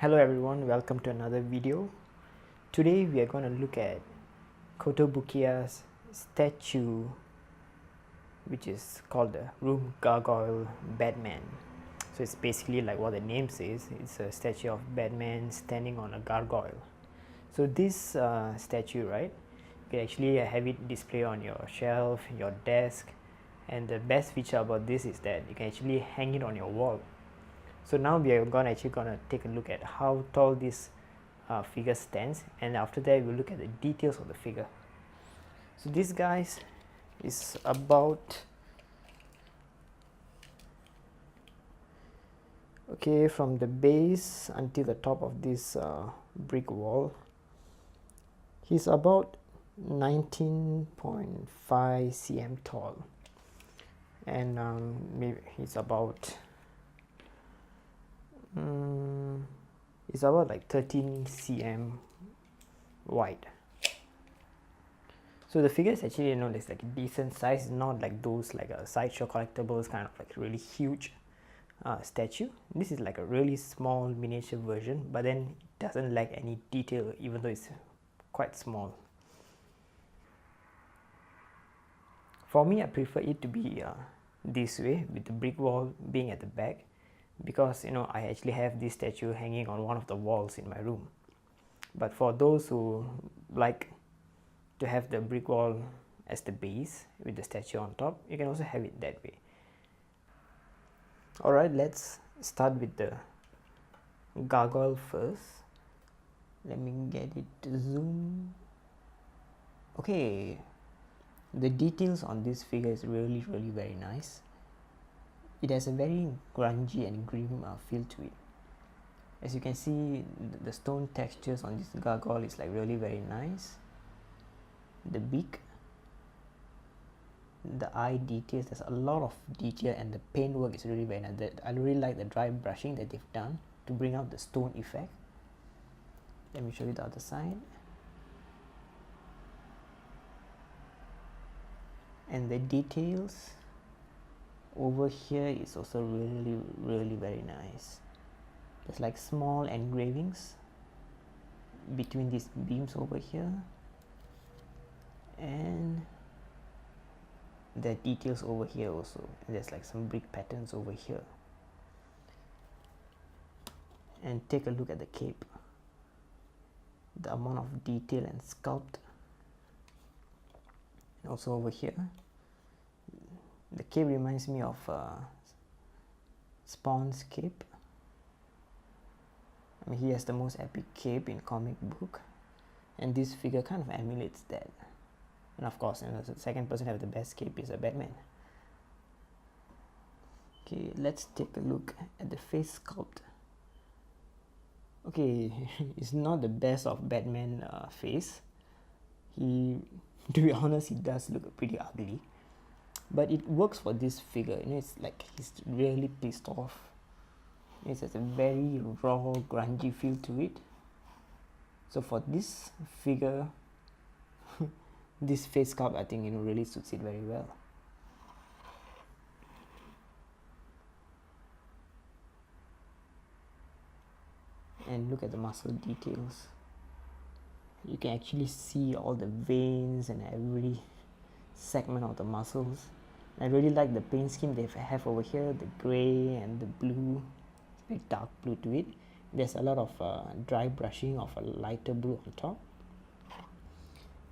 Hello everyone, welcome to another video. Today we are going to look at Kotobukiya's statue, which is called the Room Gargoyle Batman. So it's basically like what the name says, it's a statue of Batman standing on a gargoyle. So this statue, right, you can actually have it display on your shelf, your desk, and the best feature about this is that you can actually hang it on your wall. So now we are actually gonna take a look at how tall this figure stands, and after that we'll look at the details of the figure. So this guy is about, okay, from the base until the top of this brick wall, he's about 19.5 cm tall, and maybe he's about it's about like 13 cm wide. So the figure is actually, it's like a decent size, not like those like a sideshow collectibles kind of like really huge statue. This is like a really small miniature version, but then it doesn't lack any detail even though it's quite small. For me, I prefer it to be this way, with the brick wall being at the back, because I actually have this statue hanging on one of the walls in my room. But for those who like to have the brick wall as the base with the statue on top, you can also have it that way. Alright, let's start with the gargoyle first. Let me get it to zoom. Okay, the details on this figure is really very nice. It has a very grungy and grim feel to it. As you can see, the stone textures on this gargoyle is like really very nice. The beak, the eye details, there's a lot of detail, and the paintwork is really very nice. I really like the dry brushing that they've done to bring out the stone effect. Let me show you the other side. And the details over here is also really very nice. There's like small engravings between these beams over here, and the details over here also. And there's like some brick patterns over here. And take a look at the cape, the amount of detail and sculpt. And also over here, the cape reminds me of Spawn's cape. I mean, he has the most epic cape in comic book, and this figure kind of emulates that. And of course, the second person to have the best cape is a Batman. Okay, let's take a look at the face sculpt. Okay, it's not the best of Batman face. To be honest, he does look pretty ugly, but it works for this figure. It's like he's really pissed off. It has a very raw, grungy feel to it. So for this figure, this face sculpt, I think really suits it very well. And look at the muscle details. You can actually see all the veins and every segment of the muscles. I really like the paint scheme they have over here, the gray and the blue. It's very dark blue to it. There's a lot of dry brushing of a lighter blue on top.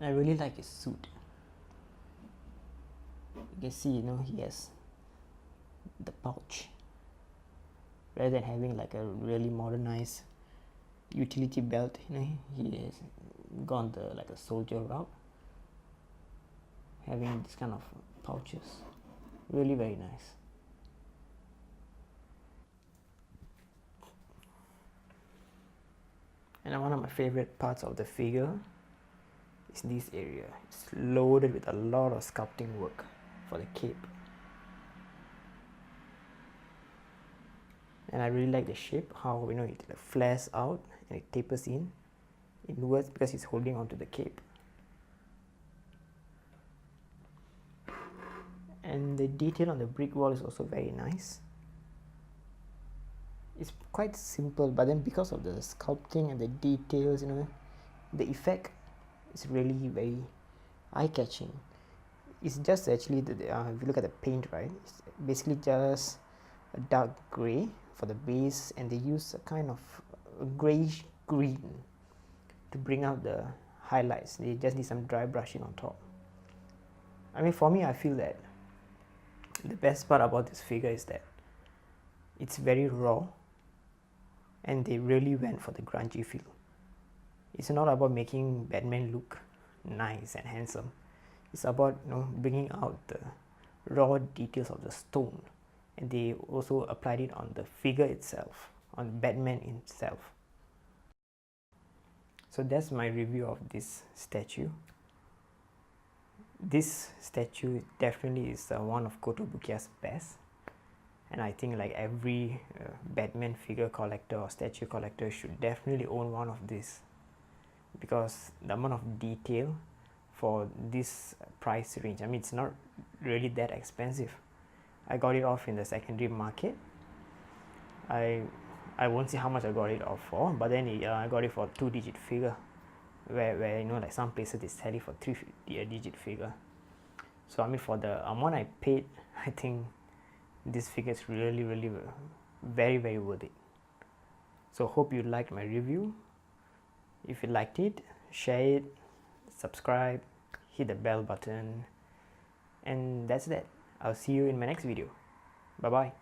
And I really like his suit. You can see, he has the pouch. Rather than having like a really modernized utility belt, he has gone like a soldier route, having this kind of pouches. Really very nice. And one of my favorite parts of the figure is this area. It's loaded with a lot of sculpting work for the cape. And I really like the shape, how it flares out and it tapers inwards because it's holding onto the cape. And the detail on the brick wall is also very nice. It's quite simple, but then because of the sculpting and the details, you know, the effect is really very eye-catching. It's just actually if you look at the paint, right, it's basically just a dark gray for the base, and they use a kind of a grayish green to bring out the highlights. They just need some dry brushing on top. I mean, for me, I feel that the best part about this figure is that it's very raw, and they really went for the grungy feel. It's not about making Batman look nice and handsome. It's about, you know, bringing out the raw details of the stone, and they also applied it on the figure itself, on Batman himself. So that's my review of this statue. This statue definitely is one of Kotobukiya's best, and I think like every Batman figure collector or statue collector should definitely own one of these, because the amount of detail for this price range, I mean, it's not really that expensive. I got it off in the secondary market. I won't say how much I got it off for, but then I got it for 2-digit figure, where you know, like some places they sell it for 3-digit figure. So I mean, for the amount I paid, I think this figure is really very worth it. So hope you liked my review. If you liked it, share it, subscribe, hit the bell button, and that's that. I'll see you in my next video. Bye bye.